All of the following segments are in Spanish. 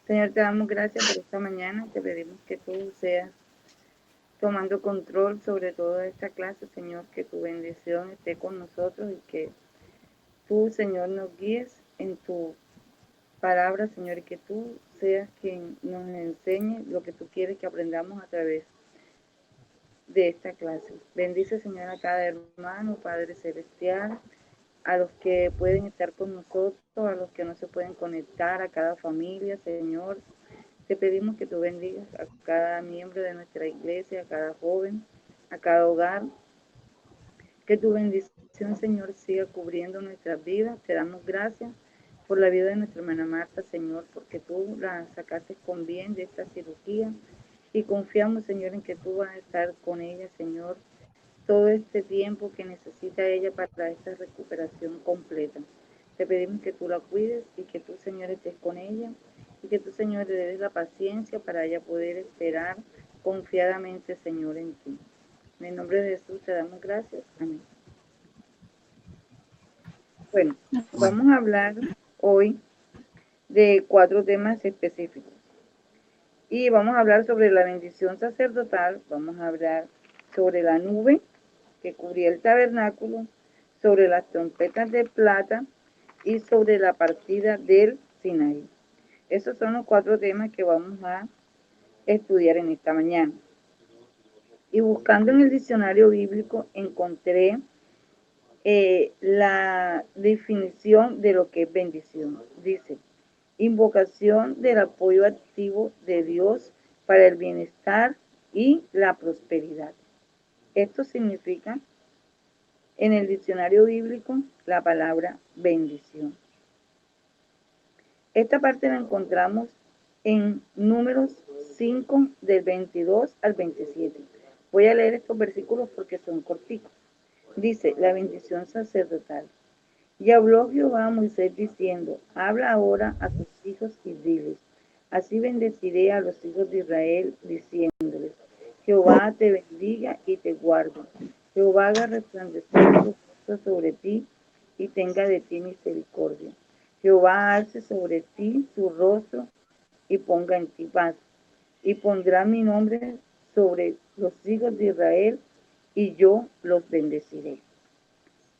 Señor, te damos gracias por esta mañana. Te pedimos que tú seas tomando control sobre toda esta clase, Señor, que tu bendición esté con nosotros y que tú, Señor, nos guíes en tu palabra, Señor, y que tú seas quien nos enseñe lo que tú quieres que aprendamos a través de esta clase. Bendice, Señor, a cada hermano, Padre Celestial, a los que pueden estar con nosotros, a los que no se pueden conectar, a cada familia, Señor. Te pedimos que tú bendigas a cada miembro de nuestra iglesia, a cada joven, a cada hogar. Que tu bendición, Señor, siga cubriendo nuestras vidas. Te damos gracias por la vida de nuestra hermana Marta, Señor, porque tú la sacaste con bien de esta cirugía. Y confiamos, Señor, en que tú vas a estar con ella, Señor, todo este tiempo que necesita ella para esta recuperación completa. Te pedimos que tú la cuides y que tú, Señor, estés con ella y que tú, Señor, le des la paciencia para ella poder esperar confiadamente, Señor, en ti. En el nombre de Jesús te damos gracias. Amén. Bueno, vamos a hablar hoy de 4 temas específicos. Y vamos a hablar sobre la bendición sacerdotal, vamos a hablar sobre la nube que cubría el tabernáculo, sobre las trompetas de plata y sobre la partida del Sinaí. Esos son los 4 temas que vamos a estudiar en esta mañana. Y buscando en el diccionario bíblico encontré la definición de lo que es bendición. Dice, invocación del apoyo activo de Dios para el bienestar y la prosperidad. Esto significa en el diccionario bíblico la palabra bendición. Esta parte la encontramos en Números 5 del 22 al 27. Voy a leer estos versículos porque son corticos. Dice, la bendición sacerdotal. Y habló Jehová a Moisés diciendo, habla ahora a tus hijos y diles, así bendeciré a los hijos de Israel, diciéndoles, Jehová te bendiga y te guarde. Jehová haga resplandecer su rostro sobre ti y tenga de ti misericordia. Jehová alce sobre ti su rostro y ponga en ti paz. Y pondrá mi nombre sobre los hijos de Israel y yo los bendeciré.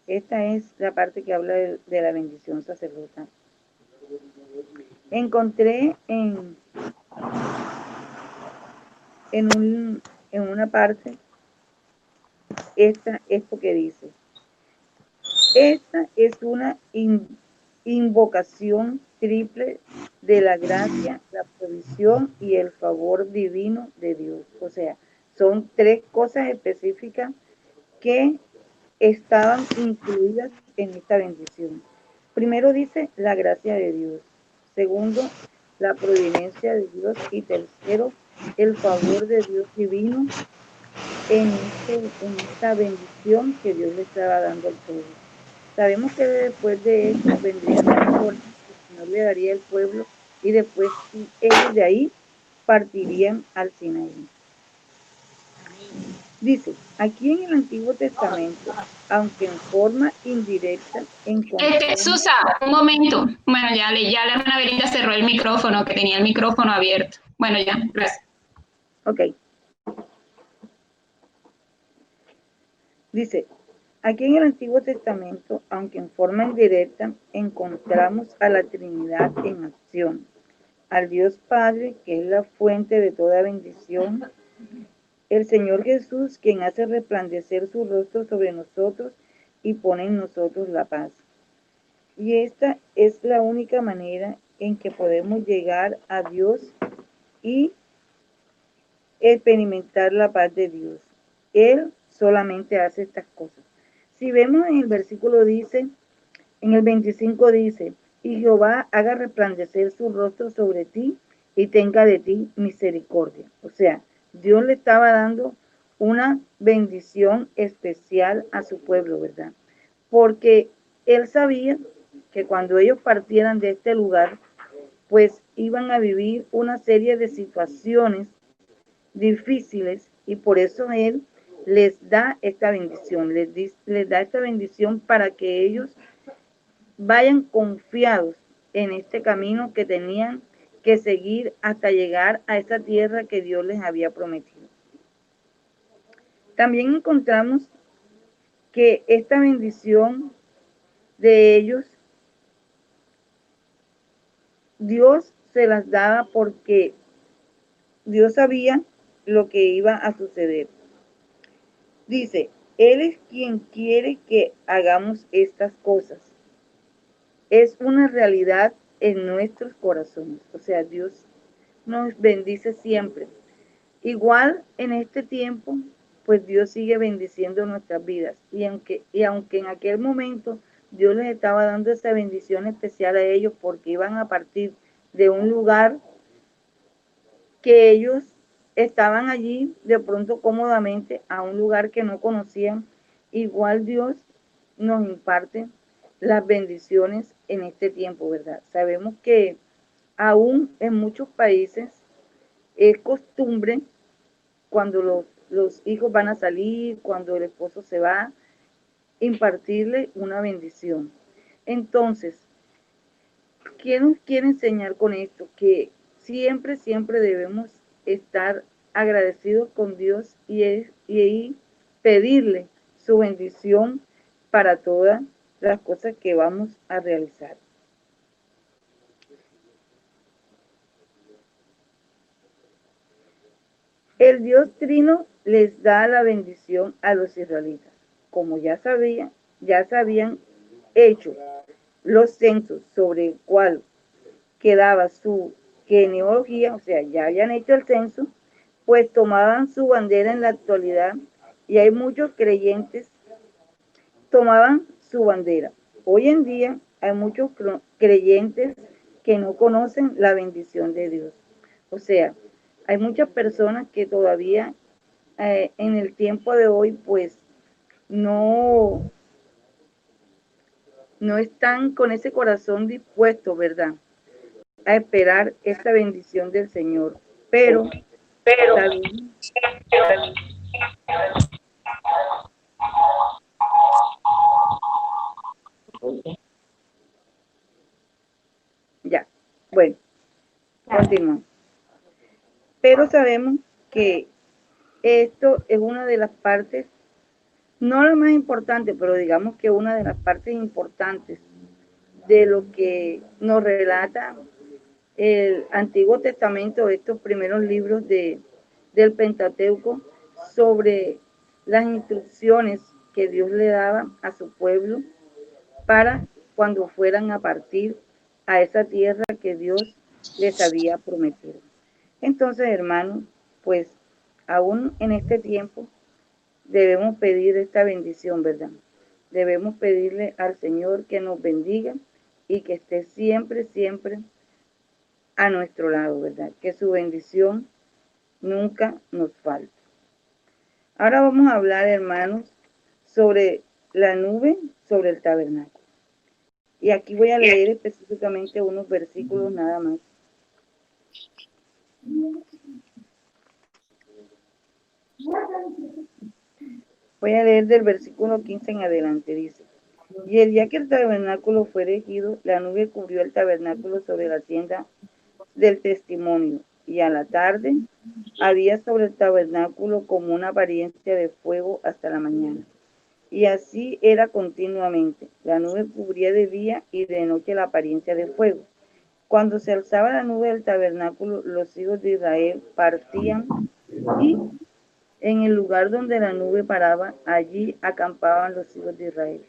Esta es la parte que habla de la bendición sacerdotal. Encontré en una parte esto que dice. Esta es una invocación triple de la gracia, la provisión y el favor divino de Dios. O sea, son 3 cosas específicas que estaban incluidas en esta bendición. Primero dice la gracia de Dios. Segundo, la providencia de Dios. Y tercero, el favor de Dios divino en esta bendición que Dios le estaba dando al pueblo. Sabemos que después de esto vendrían las normas que el Señor le daría al pueblo y después ellos de ahí partirían al Sinaí. Dice, aquí en el Antiguo Testamento, aunque en forma indirecta, encontramos... Susa, un momento. Bueno, ya la hermana Belinda cerró el micrófono, que tenía el micrófono abierto. Bueno, ya, gracias. Ok. Dice, aquí en el Antiguo Testamento, aunque en forma indirecta, encontramos a la Trinidad en acción, al Dios Padre, que es la fuente de toda bendición, el Señor Jesús, quien hace resplandecer su rostro sobre nosotros y pone en nosotros la paz. Y esta es la única manera en que podemos llegar a Dios y experimentar la paz de Dios. Él solamente hace estas cosas. Si vemos en el versículo dice, en el 25 dice, y Jehová haga resplandecer su rostro sobre ti y tenga de ti misericordia. O sea, Dios le estaba dando una bendición especial a su pueblo, ¿verdad? Porque él sabía que cuando ellos partieran de este lugar, pues iban a vivir una serie de situaciones difíciles y por eso él les da esta bendición, les da esta bendición para que ellos vayan confiados en este camino que tenían que seguir hasta llegar a esa tierra que Dios les había prometido. También encontramos que esta bendición de ellos, Dios se las daba porque Dios sabía lo que iba a suceder. Dice, Él es quien quiere que hagamos estas cosas. Es una realidad en nuestros corazones. O sea, Dios nos bendice siempre. Igual en este tiempo, pues Dios sigue bendiciendo nuestras vidas. Y aunque en aquel momento Dios les estaba dando esa bendición especial a ellos porque iban a partir de un lugar que ellos estaban allí de pronto cómodamente a un lugar que no conocían, igual Dios nos imparte las bendiciones en este tiempo, ¿verdad? Sabemos que aún en muchos países es costumbre cuando los hijos van a salir, cuando el esposo se va, impartirle una bendición. Entonces, ¿qué nos quiere enseñar con esto? Que siempre, siempre debemos estar agradecidos con Dios y pedirle su bendición para todas las cosas que vamos a realizar. El Dios Trino les da la bendición a los israelitas. Como ya se habían hecho los censos sobre el cual quedaba su genealogía, o sea, ya habían hecho el censo, pues tomaban su bandera en la actualidad y hay muchos creyentes tomaban su bandera. Hoy en día hay muchos creyentes que no conocen la bendición de Dios. O sea, hay muchas personas que todavía en el tiempo de hoy pues no, no están con ese corazón dispuesto, ¿verdad?, a esperar esta bendición del Señor. Pero también ya, bueno, continuamos. Pero sabemos que esto es una de las partes, no la más importante, pero digamos que una de las partes importantes de lo que nos relata el Antiguo Testamento, estos primeros libros del Pentateuco, sobre las instrucciones que Dios le daba a su pueblo para cuando fueran a partir a esa tierra que Dios les había prometido. Entonces, hermanos, pues aún en este tiempo debemos pedir esta bendición, ¿verdad? Debemos pedirle al Señor que nos bendiga y que esté siempre, siempre a nuestro lado, ¿verdad? Que su bendición nunca nos falte. Ahora vamos a hablar, hermanos, sobre la nube, sobre el tabernáculo. Y aquí voy a leer específicamente unos versículos nada más. Voy a leer del versículo 15 en adelante, dice. Y el día que el tabernáculo fue erigido, la nube cubrió el tabernáculo sobre la tienda del testimonio, y a la tarde había sobre el tabernáculo como una apariencia de fuego hasta la mañana. Y así era continuamente. La nube cubría de día y de noche la apariencia de fuego. Cuando se alzaba la nube del tabernáculo, los hijos de Israel partían y en el lugar donde la nube paraba, allí acampaban los hijos de Israel.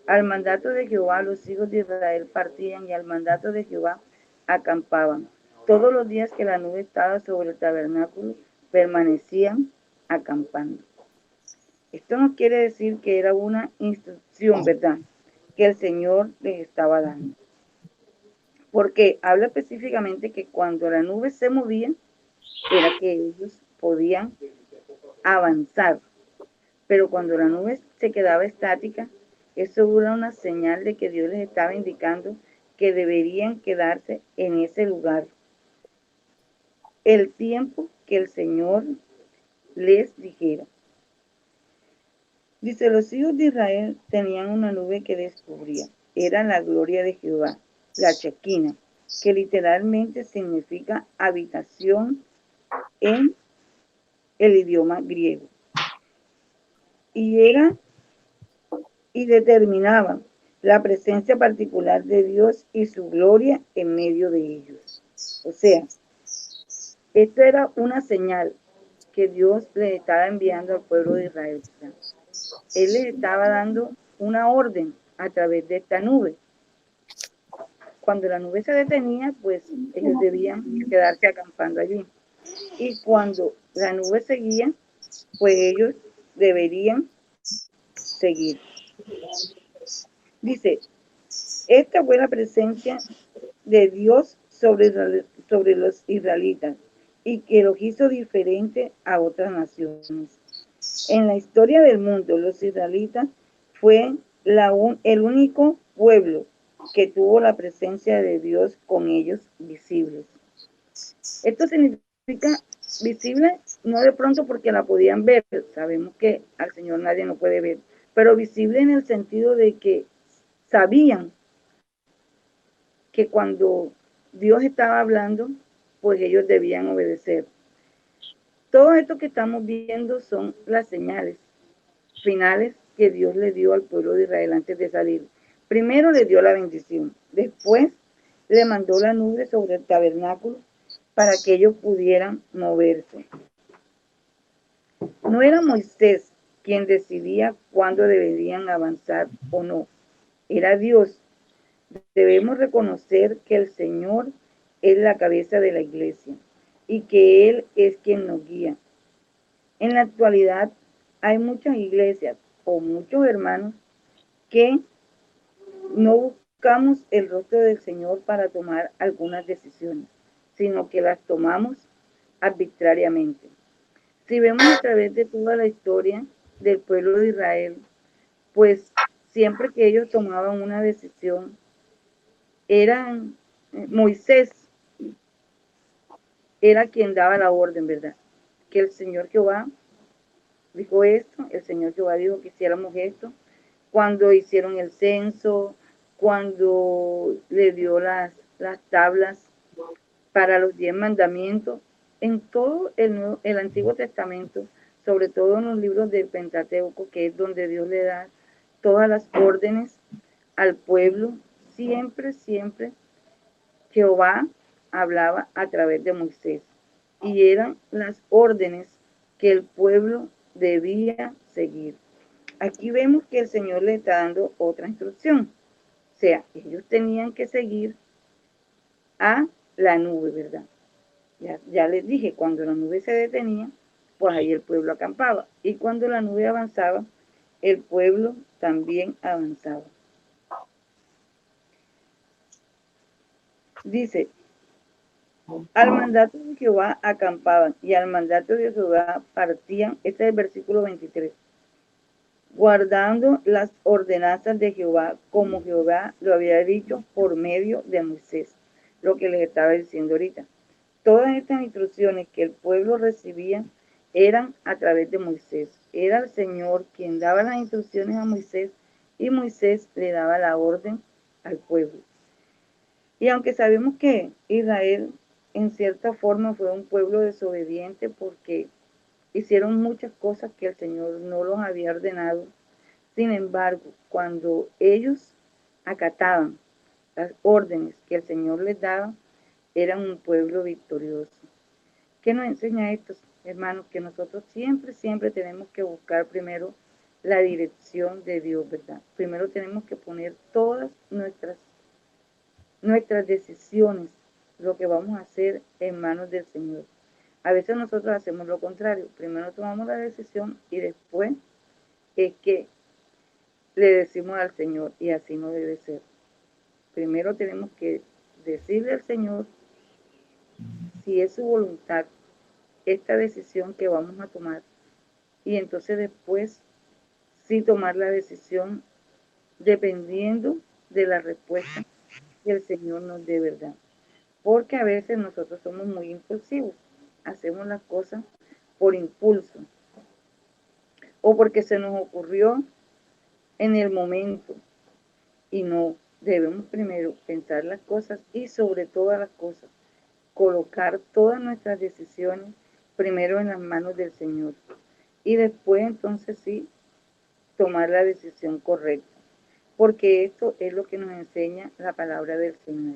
Al mandato de Jehová, los hijos de Israel partían y al mandato de Jehová acampaban. Todos los días que la nube estaba sobre el tabernáculo, permanecían acampando. Esto no quiere decir que era una instrucción, ¿verdad?, que el Señor les estaba dando. Porque habla específicamente que cuando la nube se movía, era que ellos podían avanzar. Pero cuando la nube se quedaba estática, eso era una señal de que Dios les estaba indicando que deberían quedarse en ese lugar el tiempo que el Señor les dijera. Dice, los hijos de Israel tenían una nube que descubría. Era la gloria de Jehová, la Chequina. que literalmente significa habitación en el idioma griego. Y determinaba la presencia particular de Dios y su gloria en medio de ellos. O sea, esto era una señal que Dios le estaba enviando al pueblo de Israel. Él les estaba dando una orden a través de esta nube. Cuando la nube se detenía, pues ellos debían quedarse acampando allí. Y cuando la nube seguía, pues ellos deberían seguir. Dice, esta fue la presencia de Dios sobre los israelitas y que los hizo diferente a otras naciones. En la historia del mundo, los israelitas fue el único pueblo que tuvo la presencia de Dios con ellos visibles. Esto significa visible, no de pronto porque la podían ver, sabemos que al Señor nadie lo puede ver, pero visible en el sentido de que sabían que cuando Dios estaba hablando, pues ellos debían obedecer. Todo esto que estamos viendo son las señales finales que Dios le dio al pueblo de Israel antes de salir. Primero le dio la bendición, después le mandó la nube sobre el tabernáculo para que ellos pudieran moverse. No era Moisés quien decidía cuándo deberían avanzar o no, era Dios. Debemos reconocer que el Señor es la cabeza de la iglesia y que Él es quien nos guía. En la actualidad hay muchas iglesias o muchos hermanos que no buscamos el rostro del Señor para tomar algunas decisiones, sino que las tomamos arbitrariamente. Si vemos a través de toda la historia del pueblo de Israel, pues siempre que ellos tomaban una decisión, Moisés era quien daba la orden, ¿verdad? Que el Señor Jehová dijo esto, el Señor Jehová dijo que hiciéramos esto, cuando hicieron el censo, cuando le dio las tablas para los 10 mandamientos, en todo el Antiguo Testamento, sobre todo en los libros del Pentateuco, que es donde Dios le da todas las órdenes al pueblo, siempre Jehová hablaba a través de Moisés y eran las órdenes que el pueblo debía seguir. Aquí vemos que el Señor le está dando otra instrucción. O sea, ellos tenían que seguir a la nube, ¿verdad? Ya les dije, cuando la nube se detenía, pues ahí el pueblo acampaba. Y cuando la nube avanzaba, el pueblo también avanzaba. Dice, al mandato de Jehová acampaban y al mandato de Jehová partían. Este es el versículo 23. Guardando las ordenanzas de Jehová, como Jehová lo había dicho por medio de Moisés, lo que les estaba diciendo ahorita. Todas estas instrucciones que el pueblo recibía eran a través de Moisés. Era el Señor quien daba las instrucciones a Moisés y Moisés le daba la orden al pueblo. Y aunque sabemos que Israel en cierta forma fue un pueblo desobediente porque hicieron muchas cosas que el Señor no los había ordenado. Sin embargo, cuando ellos acataban las órdenes que el Señor les daba, eran un pueblo victorioso. ¿Qué nos enseña esto, hermanos? Que nosotros siempre tenemos que buscar primero la dirección de Dios, ¿verdad? Primero tenemos que poner todas nuestras decisiones, lo que vamos a hacer en manos del Señor. A veces nosotros hacemos lo contrario. Primero tomamos la decisión y después es que le decimos al Señor, y así no debe ser. Primero tenemos que decirle al Señor si es su voluntad esta decisión que vamos a tomar, y entonces después sí tomar la decisión dependiendo de la respuesta que el Señor nos dé, ¿verdad? Porque a veces nosotros somos muy impulsivos, hacemos las cosas por impulso o porque se nos ocurrió en el momento y no debemos primero pensar las cosas y sobre todas las cosas, colocar todas nuestras decisiones primero en las manos del Señor. Y después entonces sí, tomar la decisión correcta. Porque esto es lo que nos enseña la palabra del Señor.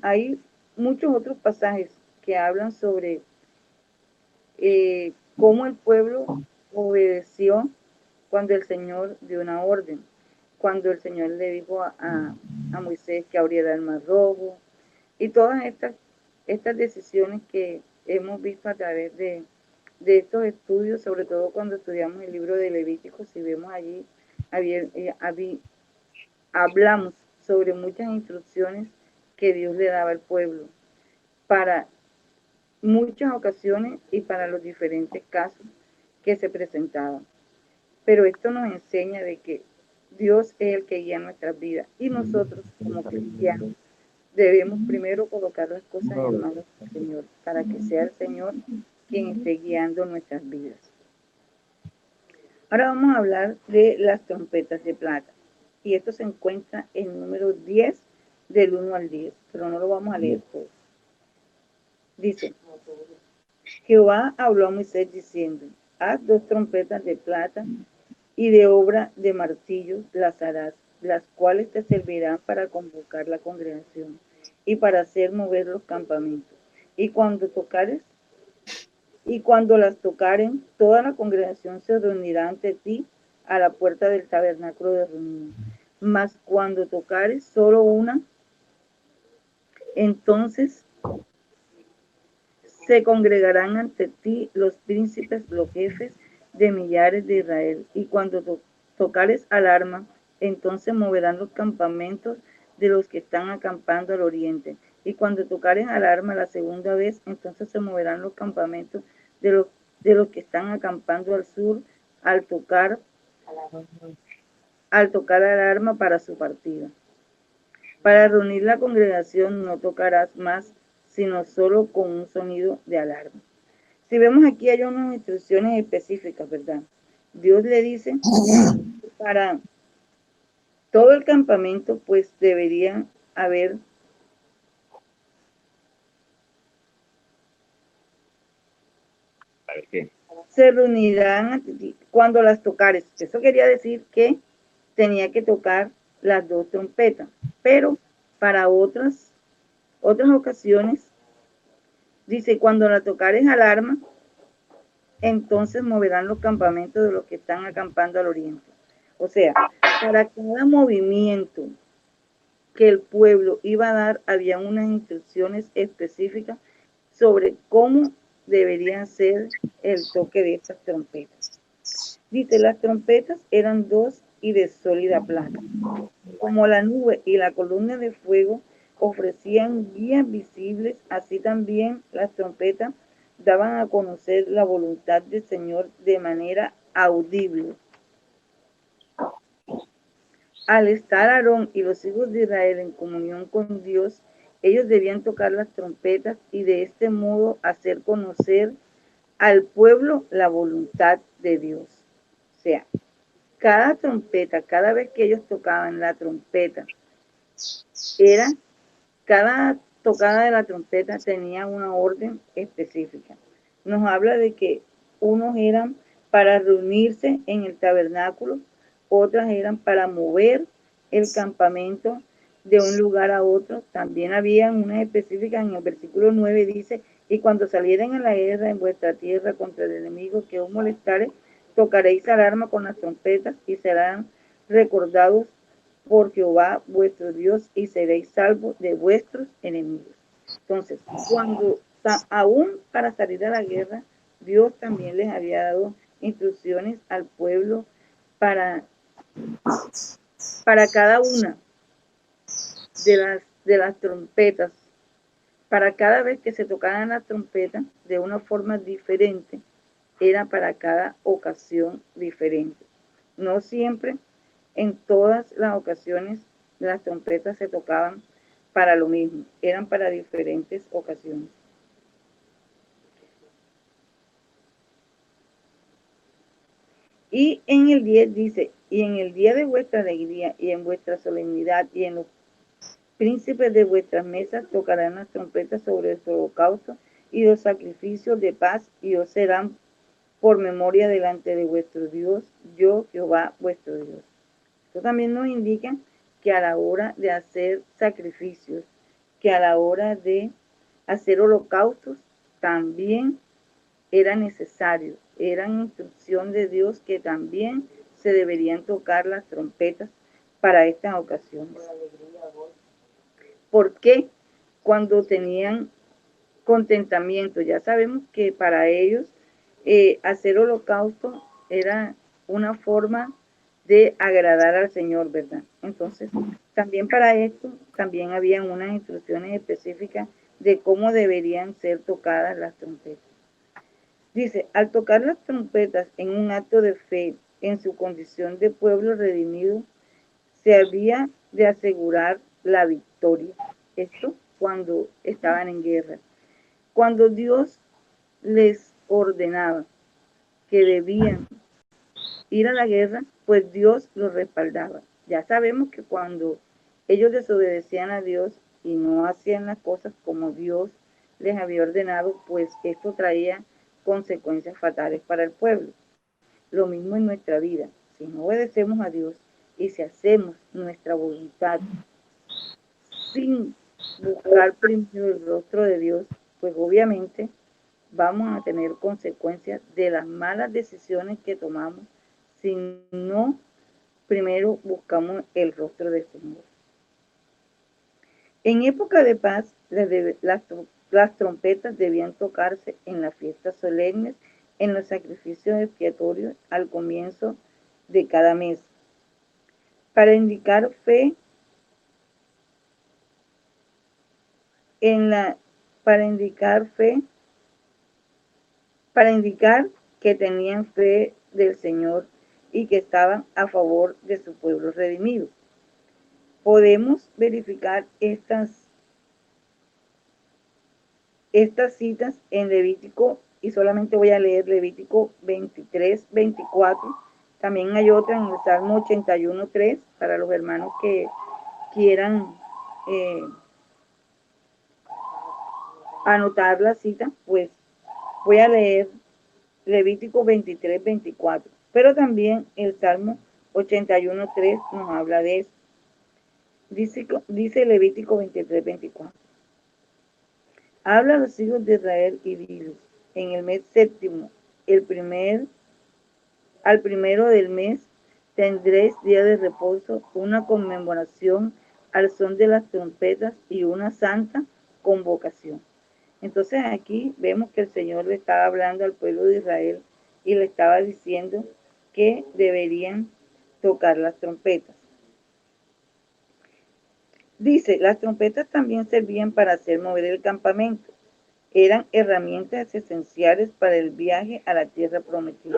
Hay muchos otros pasajes que hablan sobre cómo el pueblo obedeció cuando el Señor dio una orden, cuando el Señor le dijo a Moisés que abriera el mar rojo, y todas estas decisiones que hemos visto a través de estos estudios, sobre todo cuando estudiamos el libro de Levítico, si vemos allí, hablamos sobre muchas instrucciones que Dios le daba al pueblo para muchas ocasiones y para los diferentes casos que se presentaban. Pero esto nos enseña de que Dios es el que guía nuestras vidas y nosotros como cristianos debemos primero colocar las cosas en manos del Señor para que sea el Señor quien esté guiando nuestras vidas. Ahora vamos a hablar de las trompetas de plata y esto se encuentra en número 10 del 1 al 10, pero no lo vamos a leer todo. Dice: Jehová habló a Moisés diciendo: haz 2 trompetas de plata y de obra de martillo las harás, las cuales te servirán para convocar la congregación y para hacer mover los campamentos. Y cuando las tocaren, toda la congregación se reunirá ante ti a la puerta del tabernáculo de reunión. Mas cuando tocares solo una, entonces se congregarán ante ti los príncipes, los jefes de millares de Israel. Y cuando tocares alarma, entonces moverán los campamentos de los que están acampando al oriente. Y cuando tocares alarma la segunda vez, entonces se moverán los campamentos de los que están acampando al sur al tocar alarma para su partida. Para reunir la congregación no tocarás más, sino solo con un sonido de alarma. Si vemos aquí hay unas instrucciones específicas, ¿verdad? Dios le dice para todo el campamento pues deberían haber se reunirán cuando las tocares. Eso quería decir que tenía que tocar las 2 trompetas, pero para otras ocasiones dice: cuando la tocares alarma, entonces moverán los campamentos de los que están acampando al oriente. O sea, para cada movimiento que el pueblo iba a dar, había unas instrucciones específicas sobre cómo deberían ser el toque de estas trompetas. Dice: las trompetas eran 2 y de sólida plata. Como la nube y la columna de fuego ofrecían guías visibles, así también las trompetas daban a conocer la voluntad del Señor de manera audible. Al estar Aarón y los hijos de Israel en comunión con Dios, ellos debían tocar las trompetas y de este modo hacer conocer al pueblo la voluntad de Dios. O sea, cada trompeta, cada vez que ellos tocaban la trompeta, cada tocada de la trompeta tenía una orden específica. Nos habla de que unos eran para reunirse en el tabernáculo, otras eran para mover el campamento de un lugar a otro. También había unas específicas. En el versículo 9 dice: y cuando salieren a la guerra en vuestra tierra contra el enemigo que os molestare, tocaréis alarma con las trompetas y serán recordados por Jehová vuestro Dios y seréis salvos de vuestros enemigos. Entonces, aún para salir a la guerra, Dios también les había dado instrucciones al pueblo para cada una de las trompetas, para cada vez que se tocaran las trompetas de una forma diferente, era para cada ocasión diferente. No siempre, en todas las ocasiones, las trompetas se tocaban para lo mismo, eran para diferentes ocasiones. Y en el 10 dice: y en el día de vuestra alegría, y en vuestra solemnidad, y en los príncipes de vuestras mesas tocarán las trompetas sobre el holocausto y los sacrificios de paz, y os serán por memoria delante de vuestro Dios, yo Jehová vuestro Dios. Esto también nos indica que a la hora de hacer sacrificios, que a la hora de hacer holocaustos, también era necesario, era instrucción de Dios que también se deberían tocar las trompetas para estas ocasiones. ¿Por qué? Cuando tenían contentamiento, ya sabemos que para ellos hacer holocausto era una forma de agradar al Señor, ¿verdad? Entonces, también para esto, también habían unas instrucciones específicas de cómo deberían ser tocadas las trompetas. Dice, al tocar las trompetas en un acto de fe, en su condición de pueblo redimido, se había de asegurar la victoria. Esto cuando estaban en guerra. Cuando Dios les ordenaba que debían ir a la guerra, pues Dios los respaldaba. Ya sabemos que cuando ellos desobedecían a Dios y no hacían las cosas como Dios les había ordenado, pues esto traía consecuencias fatales para el pueblo. Lo mismo en nuestra vida. Si no obedecemos a Dios y si hacemos nuestra voluntad sin buscar primero el rostro de Dios, pues obviamente vamos a tener consecuencias de las malas decisiones que tomamos si no primero buscamos el rostro del Señor. En época de paz, las trompetas debían tocarse en las fiestas solemnes, en los sacrificios expiatorios al comienzo de cada mes, para indicar fe para indicar que tenían fe del Señor y que estaban a favor de su pueblo redimido. Podemos verificar estas citas en Levítico, y solamente voy a leer Levítico 23, 24. También hay otra en el Salmo 81, 3, para los hermanos que quieran anotar la cita, pues voy a leer Levítico 23, 24. Pero también el Salmo 81, 3 nos habla de eso. Dice Levítico 23, 24. Habla a los hijos de Israel y diles, en el mes séptimo, al primero del mes, tendréis día de reposo, una conmemoración al son de las trompetas y una santa convocación. Entonces aquí vemos que el Señor le estaba hablando al pueblo de Israel y le estaba diciendo que deberían tocar las trompetas. Dice, las trompetas también servían para hacer mover el campamento. Eran herramientas esenciales para el viaje a la tierra prometida.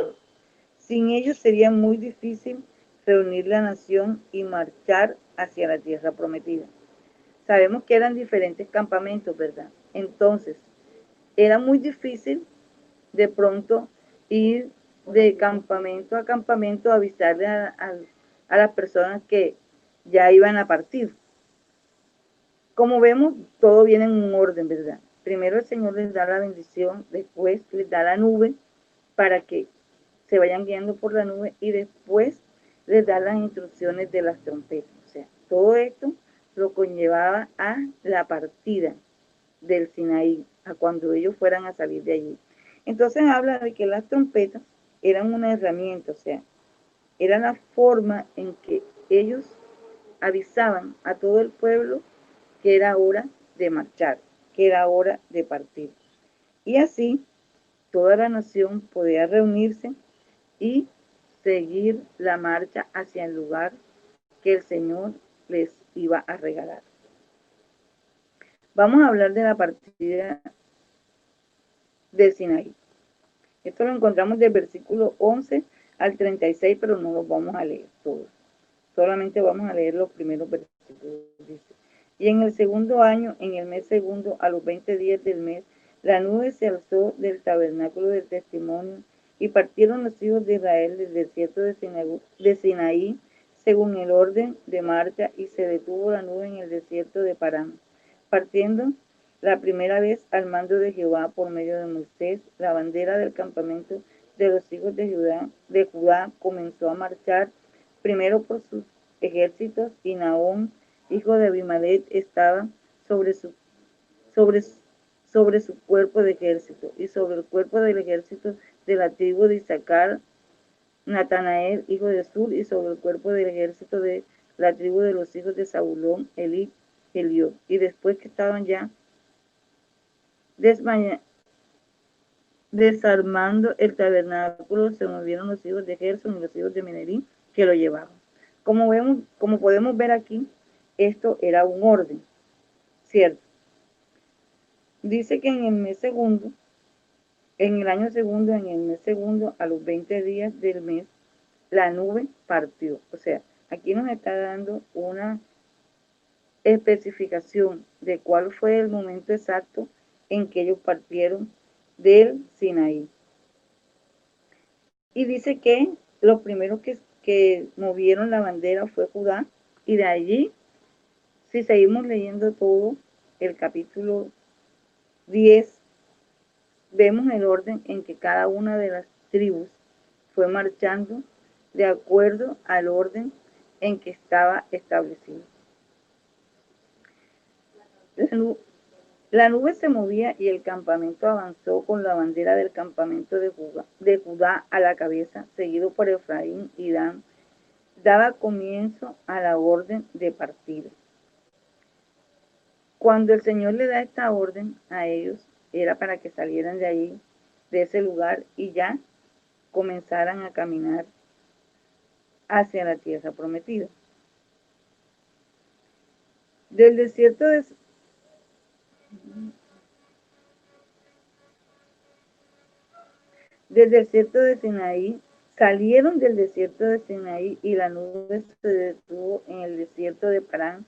Sin ellos sería muy difícil reunir la nación y marchar hacia la tierra prometida. Sabemos que eran diferentes campamentos, ¿verdad? Entonces, era muy difícil de pronto ir de campamento a campamento a avisarle a las personas que ya iban a partir. Como vemos, todo viene en un orden, ¿verdad? Primero el Señor les da la bendición, después les da la nube para que se vayan guiando por la nube y después les da las instrucciones de las trompetas. O sea, todo esto lo conllevaba a la partida del Sinaí, a cuando ellos fueran a salir de allí. Entonces habla de que las trompetas eran una herramienta, o sea, era la forma en que ellos avisaban a todo el pueblo que era hora de marchar, que era hora de partir. Y así toda la nación podía reunirse y seguir la marcha hacia el lugar que el Señor les iba a regalar. Vamos a hablar de la partida del Sinaí. Esto lo encontramos del versículo 11 al 36, pero no los vamos a leer todos. Solamente vamos a leer los primeros versículos. Dice, y en el segundo año, en el mes segundo, a los 20 días del mes, la nube se alzó del tabernáculo del testimonio Y partieron los hijos de Israel del desierto de Sinaí, según el orden de marcha, y se detuvo la nube en el desierto de Parán. Partiendo la primera vez al mando de Jehová por medio de Moisés, la bandera del campamento de los hijos de Judá comenzó a marchar primero por sus ejércitos, y Naón, hijo de Abimelech, estaba sobre su, sobre, sobre su cuerpo de ejército, y sobre el cuerpo del ejército de la tribu de Isaacar, Natanael, hijo de Sur, y sobre el cuerpo del ejército de la tribu de los hijos de Zabulón, Eliot. Y después que estaban ya desarmando el tabernáculo, se movieron los hijos de Gerson y los hijos de Menerí, que lo llevaban. Como podemos ver aquí, esto era un orden, ¿cierto? Dice que en el mes segundo, en el año segundo, en el mes segundo, a los 20 días del mes, la nube partió. O sea, aquí nos está dando una especificación de cuál fue el momento exacto en que ellos partieron del Sinaí. Y dice que los primeros que movieron la bandera fue Judá, y de allí, si seguimos leyendo todo el capítulo 10, vemos el orden en que cada una de las tribus fue marchando de acuerdo al orden en que estaba establecido. La nube se movía y el campamento avanzó con la bandera del campamento de Judá a la cabeza, seguido por Efraín y Dan. Daba comienzo a la orden de partida. Cuando el Señor le da esta orden a ellos, era para que salieran de allí, de ese lugar, y ya comenzaran a caminar hacia la tierra prometida. Del desierto de Sinaí, salieron del desierto de Sinaí, y la nube se detuvo en el desierto de Parán,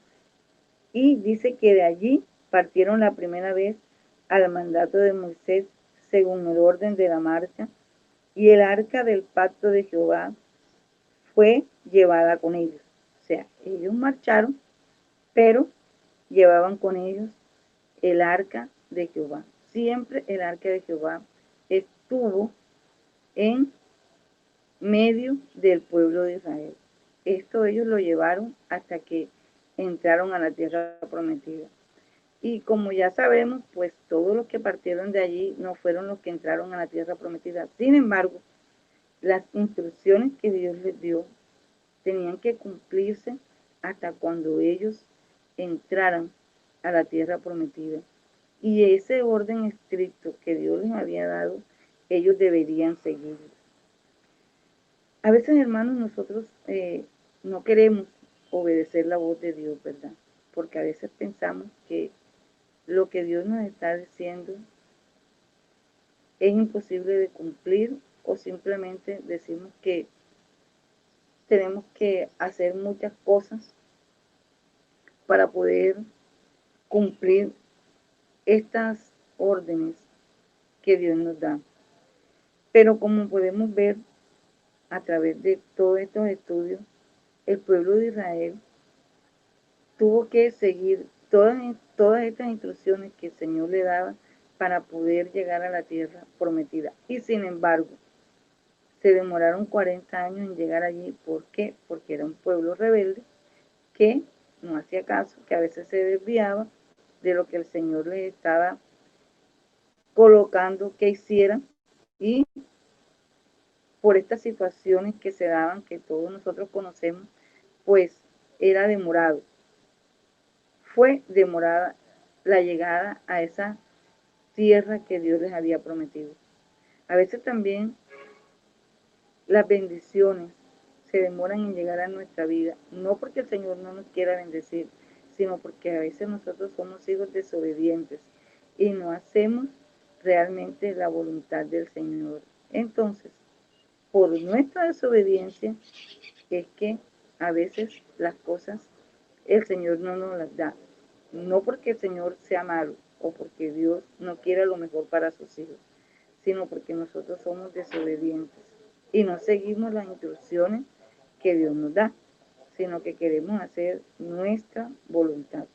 y dice que de allí partieron la primera vez al mandato de Moisés, según el orden de la marcha, y el arca del pacto de Jehová fue llevada con ellos. O sea, ellos marcharon, pero llevaban con ellos el arca de Jehová. Siempre el arca de Jehová estuvo en medio del pueblo de Israel. Esto ellos lo llevaron hasta que entraron a la tierra prometida. Y como ya sabemos, pues todos los que partieron de allí no fueron los que entraron a la tierra prometida. Sin embargo, las instrucciones que Dios les dio tenían que cumplirse hasta cuando ellos entraran a la tierra prometida. Y ese orden estricto que Dios les había dado, ellos deberían seguirlo. A veces, hermanos, nosotros no queremos obedecer la voz de Dios, ¿verdad? Porque a veces pensamos que lo que Dios nos está diciendo es imposible de cumplir, o simplemente decimos que tenemos que hacer muchas cosas para poder cumplir estas órdenes que Dios nos da. Pero como podemos ver a través de todos estos estudios, el pueblo de Israel tuvo que seguir todas estas instrucciones que el Señor le daba para poder llegar a la tierra prometida. Y sin embargo, se demoraron 40 años en llegar allí. ¿Por qué? Porque era un pueblo rebelde que no hacía caso, que a veces se desviaba de lo que el Señor les estaba colocando que hicieran, y por estas situaciones que se daban, que todos nosotros conocemos, pues era demorado. Fue demorada la llegada a esa tierra que Dios les había prometido. A veces también las bendiciones se demoran en llegar a nuestra vida, no porque el Señor no nos quiera bendecir, sino porque a veces nosotros somos hijos desobedientes y no hacemos realmente la voluntad del Señor. Entonces, por nuestra desobediencia es que a veces las cosas el Señor no nos las da, no porque el Señor sea malo o porque Dios no quiera lo mejor para sus hijos, sino porque nosotros somos desobedientes y no seguimos las instrucciones que Dios nos da, sino que queremos hacer nuestra voluntad.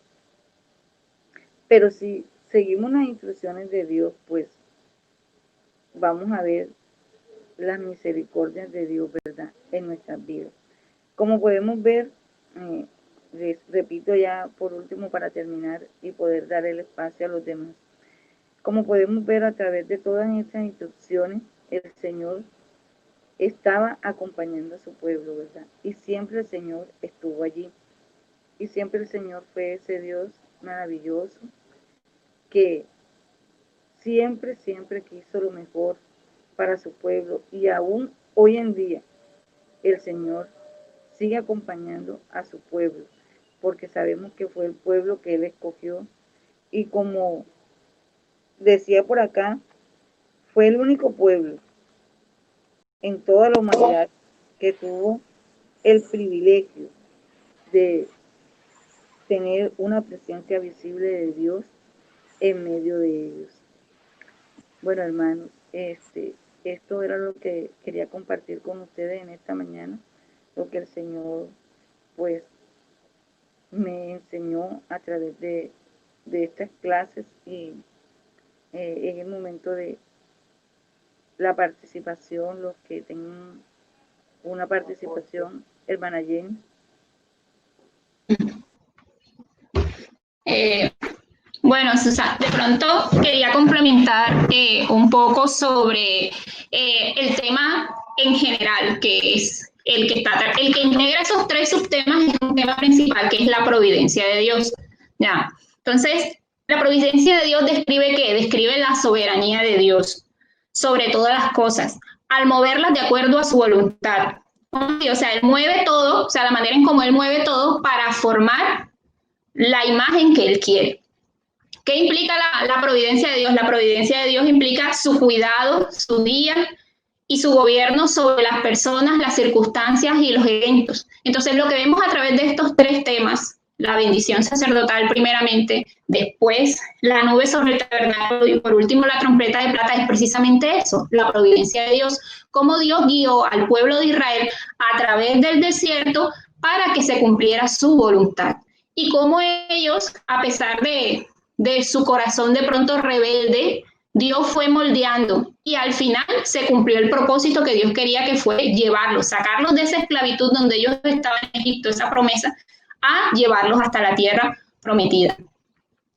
Pero si seguimos las instrucciones de Dios, pues vamos a ver las misericordias de Dios, ¿verdad?, en nuestras vidas. Como podemos ver, les repito ya por último para terminar y poder dar el espacio a los demás. Como podemos ver a través de todas estas instrucciones, el Señor estaba acompañando a su pueblo, ¿verdad? Y siempre el Señor estuvo allí. Y siempre el Señor fue ese Dios maravilloso que siempre quiso lo mejor para su pueblo. Y aún hoy en día el Señor sigue acompañando a su pueblo, porque sabemos que fue el pueblo que Él escogió. Y como decía por acá, fue el único pueblo en toda la humanidad que tuvo el privilegio de tener una presencia visible de Dios en medio de ellos. Bueno, hermanos, esto era lo que quería compartir con ustedes en esta mañana, lo que el Señor pues me enseñó a través de estas clases, y en el momento de la participación, los que tengan una participación, hermana Jenny. Bueno, Susana, de pronto quería complementar un poco sobre el tema en general, que es el que integra esos tres subtemas, es un tema principal, que es la providencia de Dios. ¿Ya? Entonces, la providencia de Dios describe ¿qué? Describe la soberanía de Dios sobre todas las cosas, al moverlas de acuerdo a su voluntad. O sea, Él mueve todo, o sea, la manera en cómo Él mueve todo para formar la imagen que Él quiere. ¿Qué implica la providencia de Dios? La providencia de Dios implica su cuidado, su guía y su gobierno sobre las personas, las circunstancias y los eventos. Entonces, lo que vemos a través de estos tres temas, la bendición sacerdotal primeramente, después la nube sobre el tabernáculo y por último la trompeta de plata, es precisamente eso, la providencia de Dios, cómo Dios guió al pueblo de Israel a través del desierto para que se cumpliera su voluntad. Y cómo ellos, a pesar de su corazón de pronto rebelde, Dios fue moldeando y al final se cumplió el propósito que Dios quería, que fue llevarlos, sacarlos de esa esclavitud donde ellos estaban en Egipto, esa promesa, a llevarlos hasta la tierra prometida.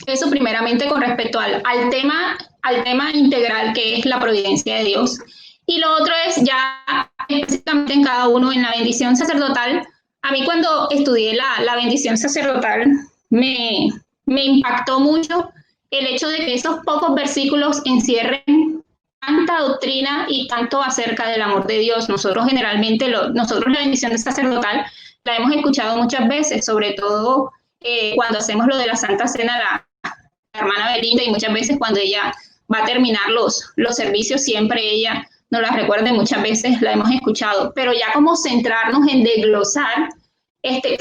Eso primeramente con respecto al tema integral, que es la providencia de Dios. Y lo otro es ya específicamente en cada uno, en la bendición sacerdotal. A mí cuando estudié la bendición sacerdotal me impactó mucho el hecho de que esos pocos versículos encierren tanta doctrina y tanto acerca del amor de Dios. Nosotros generalmente, nosotros la bendición sacerdotal la hemos escuchado muchas veces, sobre todo cuando hacemos lo de la Santa Cena, la hermana Belinda, y muchas veces cuando ella va a terminar los servicios, siempre ella nos la recuerda, muchas veces la hemos escuchado, pero ya como centrarnos en desglosar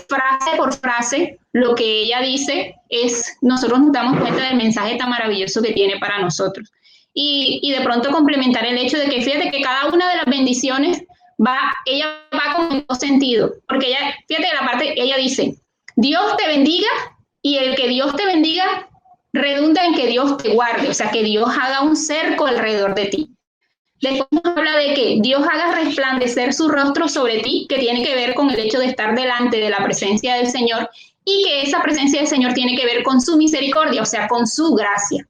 frase por frase lo que ella dice, nosotros nos damos cuenta del mensaje tan maravilloso que tiene para nosotros. Y de pronto complementar el hecho de que fíjate que cada una de las bendiciones ella va con un sentido, porque ella, fíjate la parte, ella dice, Dios te bendiga, y el que Dios te bendiga redunda en que Dios te guarde, o sea, que Dios haga un cerco alrededor de ti. Después nos habla de que Dios haga resplandecer su rostro sobre ti, que tiene que ver con el hecho de estar delante de la presencia del Señor, y que esa presencia del Señor tiene que ver con su misericordia, o sea, con su gracia.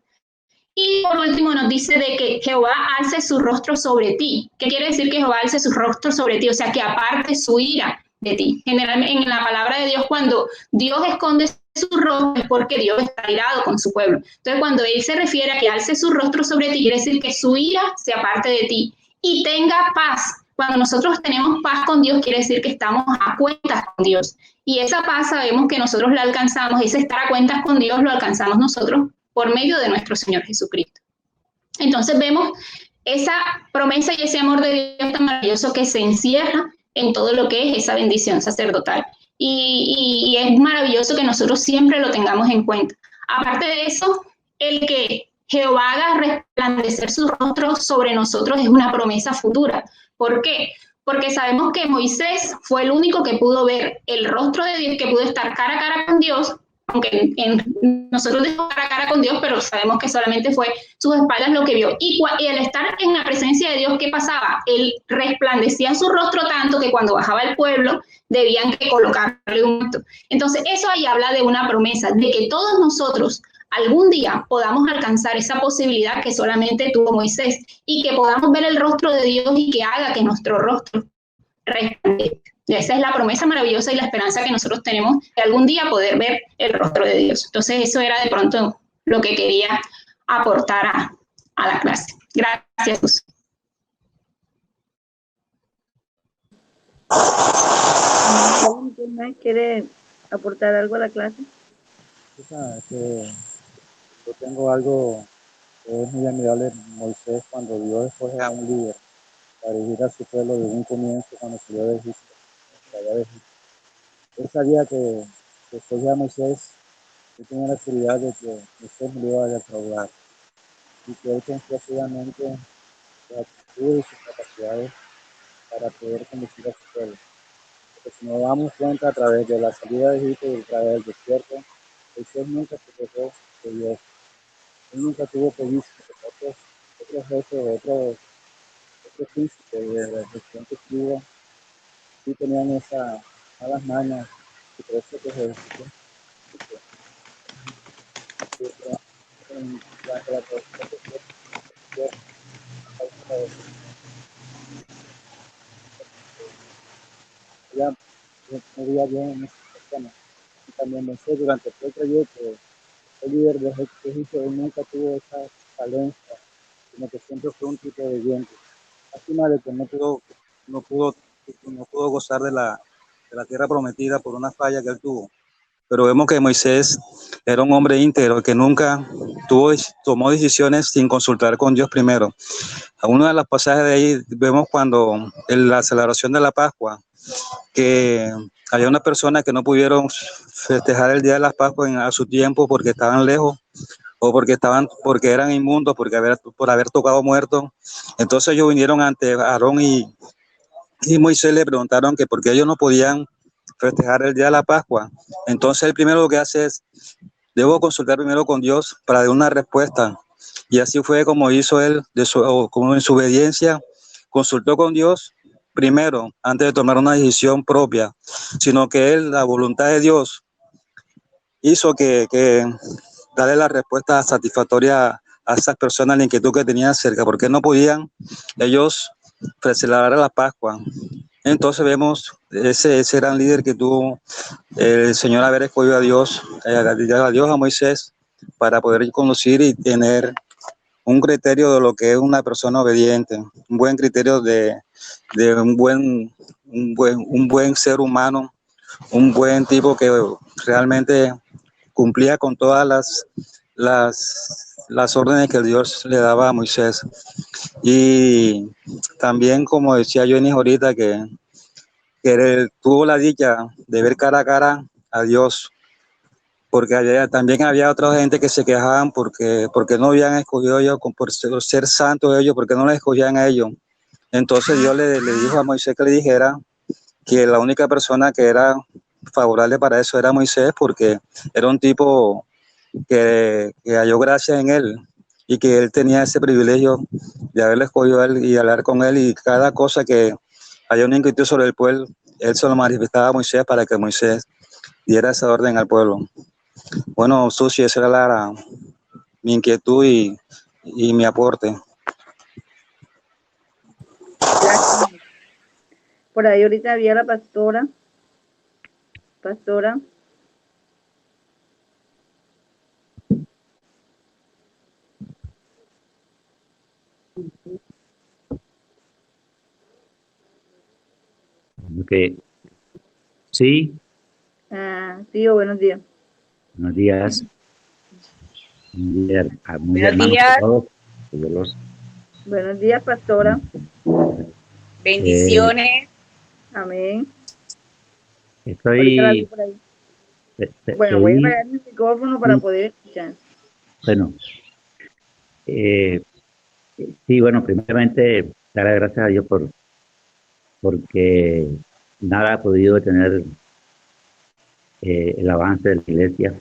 Y por último nos dice de que Jehová alce su rostro sobre ti. ¿Qué quiere decir que Jehová alce su rostro sobre ti? O sea, que aparte su ira de ti. Generalmente en la palabra de Dios, cuando Dios esconde su rostro es porque Dios está irado con su pueblo. Entonces, cuando Él se refiere a que alce su rostro sobre ti, quiere decir que su ira se aparte de ti y tenga paz. Cuando nosotros tenemos paz con Dios, quiere decir que estamos a cuentas con Dios. Y esa paz sabemos que nosotros la alcanzamos, ese estar a cuentas con Dios lo alcanzamos nosotros por medio de nuestro Señor Jesucristo. Entonces vemos esa promesa y ese amor de Dios tan maravilloso que se encierra en todo lo que es esa bendición sacerdotal. Y es maravilloso que nosotros siempre lo tengamos en cuenta. Aparte de eso, el que Jehová haga resplandecer su rostro sobre nosotros es una promesa futura. ¿Por qué? Porque sabemos que Moisés fue el único que pudo ver el rostro de Dios, que pudo estar cara a cara con Dios, aunque nosotros decimos cara a cara con Dios, pero sabemos que solamente fue sus espaldas lo que vio. Y al estar en la presencia de Dios, ¿qué pasaba? Él resplandecía su rostro tanto que cuando bajaba el pueblo debían que colocarle un manto. Entonces, eso ahí habla de una promesa, de que todos nosotros algún día podamos alcanzar esa posibilidad que solamente tuvo Moisés y que podamos ver el rostro de Dios y que haga que nuestro rostro resplandezca. Esa es la promesa maravillosa y la esperanza que nosotros tenemos de algún día poder ver el rostro de Dios. Entonces eso era de pronto lo que quería aportar a la clase. Gracias, Jesús. ¿Quién más quiere aportar algo a la clase? Yo tengo algo que es muy admirable de Moisés cuando Dios escoge a un líder para dirigir a su pueblo desde un comienzo cuando salió de Egipto. Él sabía que escogía a Moisés, él tenía la seguridad de que Moisés no lo iba a defraudar y que él confió ciegamente en sus actitudes y sus capacidades para poder conducir a su pueblo. Porque si nos damos cuenta a través de la salida de Egipto y a través del desierto, Moisés nunca se dejó de Dios. Él nunca tuvo previsto que otros jefes, otros príncipes de la diferentes tribus sí tenían esas malas mañas y por eso que Jesús ya no veía bien en esas personas. Y también Moisés durante todo el trayecto, el líder de Egipto, él nunca tuvo esa falencia, sino que siempre fue un tipo de viento. Lástima de que no pudo gozar de la tierra prometida por una falla que él tuvo. Pero vemos que Moisés era un hombre íntegro que nunca tomó decisiones sin consultar con Dios primero. A uno de los pasajes de ahí vemos cuando en la celebración de la Pascua, que había una persona que no pudieron festejar el día de la Pascua a su tiempo porque estaban lejos o porque eran inmundos, por haber tocado muertos. Entonces ellos vinieron ante Aarón y Moisés le preguntaron que por qué ellos no podían festejar el día de la Pascua. Entonces el primero lo que hace es, debo consultar primero con Dios para dar una respuesta. Y así fue como hizo él, como en su obediencia, consultó con Dios primero, antes de tomar una decisión propia, sino que él, la voluntad de Dios, hizo que darle la respuesta satisfactoria a esas personas, la inquietud que tenían cerca, porque no podían ellos celebrar la Pascua. Entonces vemos ese gran líder que tuvo el Señor, haber escogido a Dios, a Moisés, para poder conducir y tener un criterio de lo que es una persona obediente, un buen criterio de un buen ser humano, un buen tipo que realmente cumplía con todas las órdenes que Dios le daba a Moisés. Y también, como decía Johnny ahorita, que él tuvo la dicha de ver cara a cara a Dios, porque también había otra gente que se quejaban porque no habían escogido ellos, por ser santos ellos, porque no les escogían a ellos. Entonces Dios le dijo a Moisés que le dijera que la única persona que era favorable para eso era Moisés, porque era un tipo que halló gracia en él y que él tenía ese privilegio de haberle escogido a él y hablar con él, y cada cosa que haya una inquietud sobre el pueblo, él se lo manifestaba a Moisés para que Moisés diera esa orden al pueblo. Bueno, Susi, esa era mi inquietud y mi aporte. Gracias. Por ahí ahorita había la pastora. Pastora. Okay. Sí. Tío, buenos días. Buenos días. Buenos días. Buenos días, pastora. Bendiciones. Amén. Estoy. Bueno, voy a apagar mi micrófono para poder escuchar. Bueno, Eh, sí, bueno, primeramente, dar gracias a Dios porque nada ha podido detener el avance de la iglesia,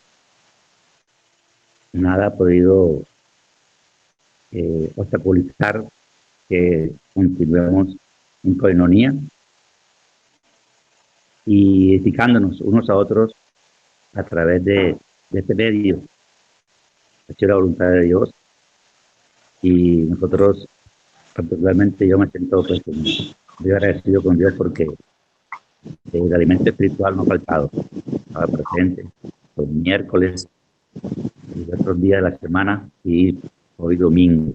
nada ha podido obstaculizar que continuemos en coinonía y edificándonos unos a otros a través de este medio. Ha sido la voluntad de Dios y nosotros, particularmente yo me siento pues, muy agradecido con Dios porque el alimento espiritual no ha faltado, estaba presente los miércoles y otros días de la semana y hoy domingo.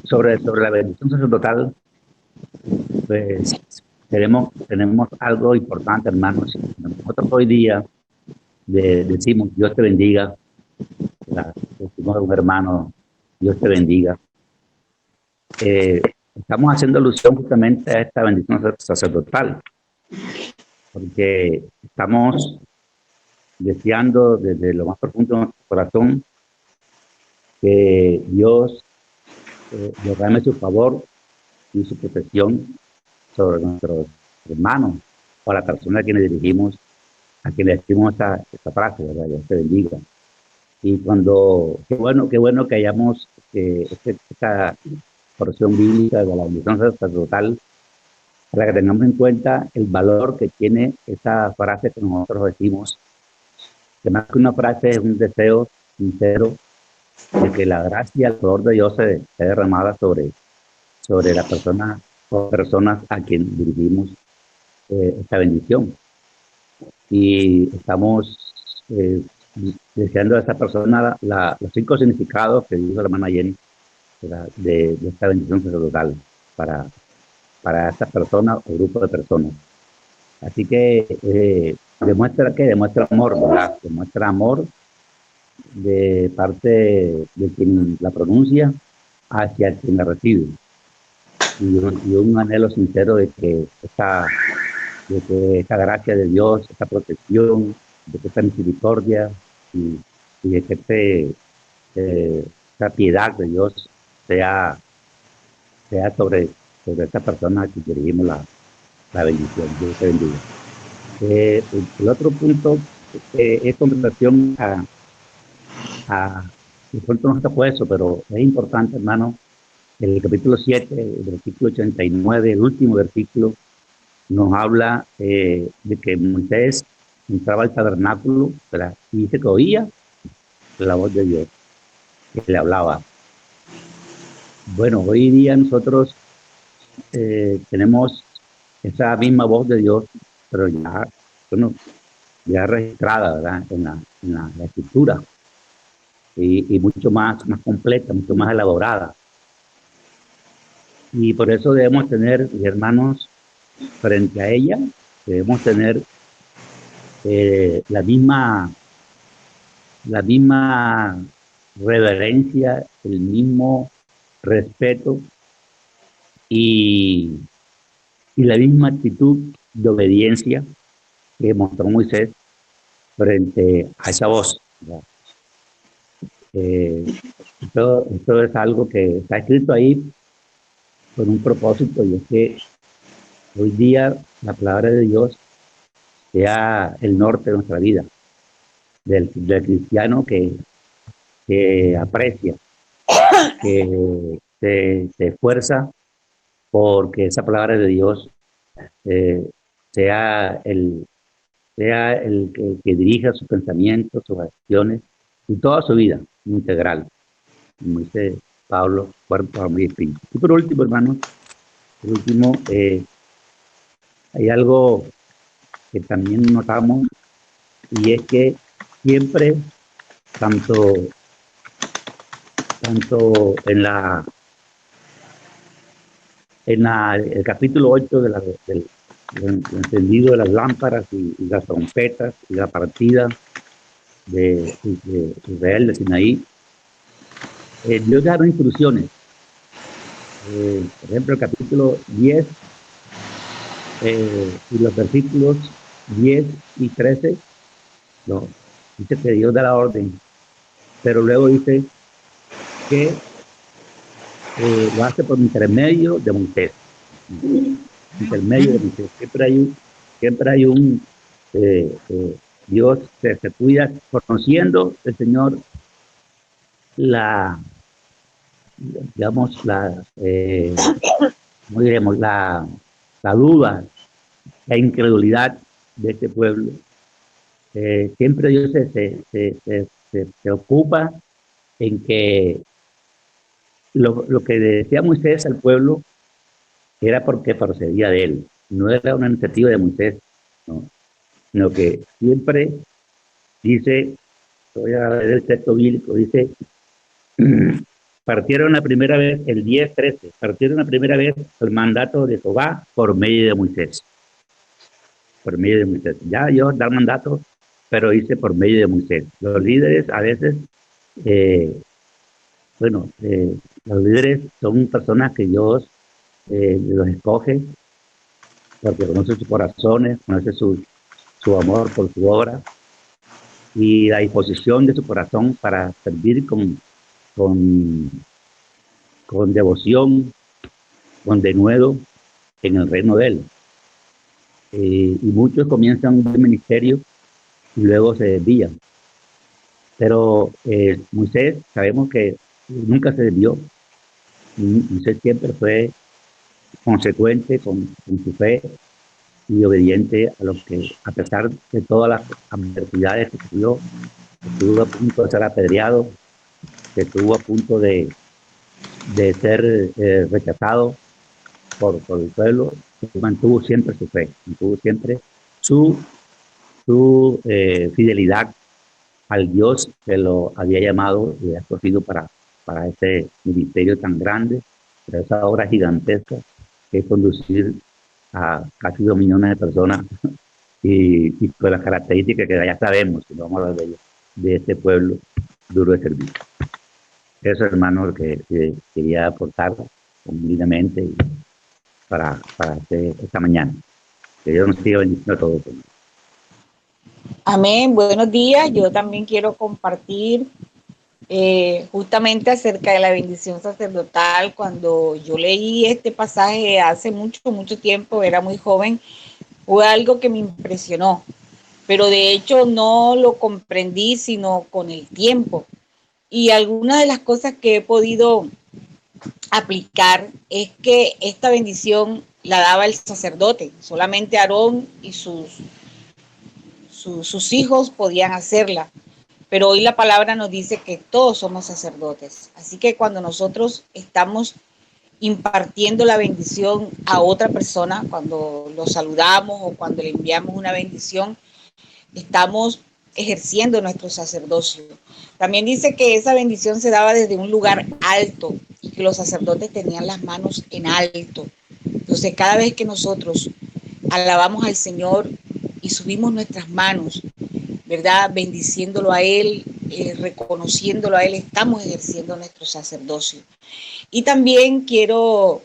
Sobre la bendición sacerdotal, pues tenemos algo importante, hermanos. Nosotros hoy día decimos Dios te bendiga, decimos a un hermano Dios te bendiga. Estamos haciendo alusión justamente a esta bendición sacerdotal, porque estamos deseando desde lo más profundo de nuestro corazón que Dios derrame su favor y su protección sobre nuestros hermanos o a la persona a quien le dirigimos, a quien le decimos esta frase, ¿verdad? Dios te bendiga. Y qué bueno que hayamos esta porción bíblica de la bendición sacerdotal, para que tengamos en cuenta el valor que tiene esa frase que nosotros decimos, que más que una frase es un deseo sincero de que la gracia, el favor de Dios sea derramada sobre la persona o personas a quien dirigimos esta bendición. Y estamos deseando a esa persona los 5 significados que dijo la hermana Jenny de esta bendición sacerdotal para esta persona o grupo de personas. Así que demuestra amor, ¿verdad? Demuestra amor de parte de quien la pronuncia hacia quien la recibe. Y un anhelo sincero de que esta gracia de Dios, esta protección, de que esta misericordia y de que esta piedad de Dios sea sobre esta persona a quien dirigimos la bendición. Dios te bendiga. El otro punto es con relación de pronto no está puesto, pero es importante, hermano. El capítulo 7, el versículo 89, el último versículo, nos habla de que Moisés entraba al tabernáculo, ¿verdad? Y dice que oía la voz de Dios, que le hablaba. Bueno, hoy día nosotros tenemos esa misma voz de Dios, pero ya registrada, ¿verdad? En la escritura, y mucho más completa, mucho más elaborada. Y por eso debemos tener, hermanos, frente a ella, debemos tener la misma reverencia, el mismo respeto y la misma actitud de obediencia que mostró Moisés frente a esa voz. Esto es algo que está escrito ahí con un propósito, y es que hoy día la palabra de Dios sea el norte de nuestra vida, del cristiano que aprecia, que se esfuerza porque esa palabra de Dios sea el que dirija sus pensamientos, sus acciones y toda su vida integral, como dice Pablo, cuerpo, alma y espíritu. Y por último, hermanos, hay algo que también notamos, y es que siempre, tanto en el capítulo 8 del encendido de las lámparas y las trompetas y la partida de Israel de Sinaí, Dios da instrucciones. Por ejemplo, el capítulo 10 y los versículos 10 y 13 nos dice que Dios da la orden, pero luego dice que lo hace por intermedio de Moisés. Intermedio de Moisés. Siempre hay un Dios que se cuida, conociendo el Señor digamos, ¿cómo diremos? La duda, la incredulidad de este pueblo. Siempre Dios se ocupa en que lo que decía Moisés al pueblo era porque procedía de él, no era una iniciativa de Moisés, ¿no? Sino que siempre dice, voy a leer el texto bíblico, dice, partieron la primera vez, el 10:13, partieron la primera vez el mandato de Jehová por medio de Moisés. Por medio de Moisés. Ya Dios da mandato, pero dice por medio de Moisés. Los líderes a veces, los líderes son personas que Dios los escoge porque conoce sus corazones, conoce su amor por su obra y la disposición de su corazón para servir con devoción, con denuedo en el reino de él. Y muchos comienzan un buen ministerio y luego se desvían. Pero Moisés, sabemos que nunca se desvió. Moisés siempre fue consecuente con su fe y obediente a lo que, a pesar de todas las adversidades que sufrió, estuvo a punto de ser apedreado, que estuvo a punto de ser rechazado por el pueblo, mantuvo siempre su fe, mantuvo siempre su fidelidad al Dios que lo había llamado y ha escogido para ese ministerio tan grande, para esa obra gigantesca que es conducir a casi 2 millones de personas y con las características que ya sabemos, que no vamos a hablar de ellas, de este pueblo duro de servicio. Eso, hermano, que quería aportar humildemente para esta mañana. Que Dios nos siga bendiciendo a todos. Amén, buenos días. Yo también quiero compartir justamente acerca de la bendición sacerdotal. Cuando yo leí este pasaje hace mucho tiempo, era muy joven, fue algo que me impresionó, pero de hecho no lo comprendí sino con el tiempo. Y algunas de las cosas que he podido aplicar es que esta bendición la daba el sacerdote, solamente Aarón y sus hijos podían hacerla, pero hoy la palabra nos dice que todos somos sacerdotes. Así que cuando nosotros estamos impartiendo la bendición a otra persona, cuando lo saludamos o cuando le enviamos una bendición, estamos ejerciendo nuestro sacerdocio. También dice que esa bendición se daba desde un lugar alto y que los sacerdotes tenían las manos en alto. Entonces, cada vez que nosotros alabamos al Señor y subimos nuestras manos, ¿verdad? Bendiciéndolo a Él, reconociéndolo a Él, estamos ejerciendo nuestro sacerdocio. Y también quiero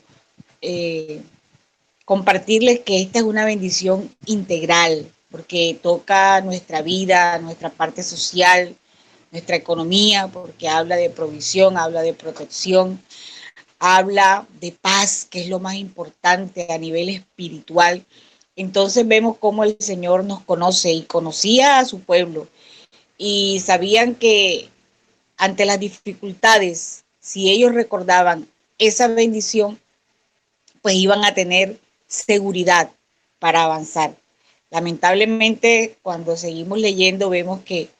compartirles que esta es una bendición integral, porque toca nuestra vida, nuestra parte social, nuestra economía, porque habla de provisión, habla de protección, habla de paz, que es lo más importante a nivel espiritual. Entonces vemos cómo el Señor nos conoce y conocía a su pueblo y sabían que ante las dificultades, si ellos recordaban esa bendición, pues iban a tener seguridad para avanzar. Lamentablemente, cuando seguimos leyendo, vemos que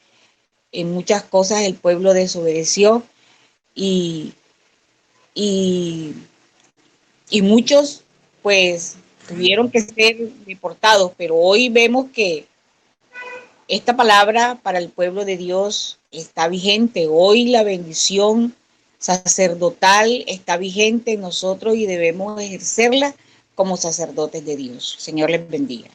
en muchas cosas el pueblo desobedeció y muchos pues tuvieron que ser deportados, pero hoy vemos que esta palabra para el pueblo de Dios está vigente. Hoy la bendición sacerdotal está vigente en nosotros y debemos ejercerla como sacerdotes de Dios. Señor les bendiga.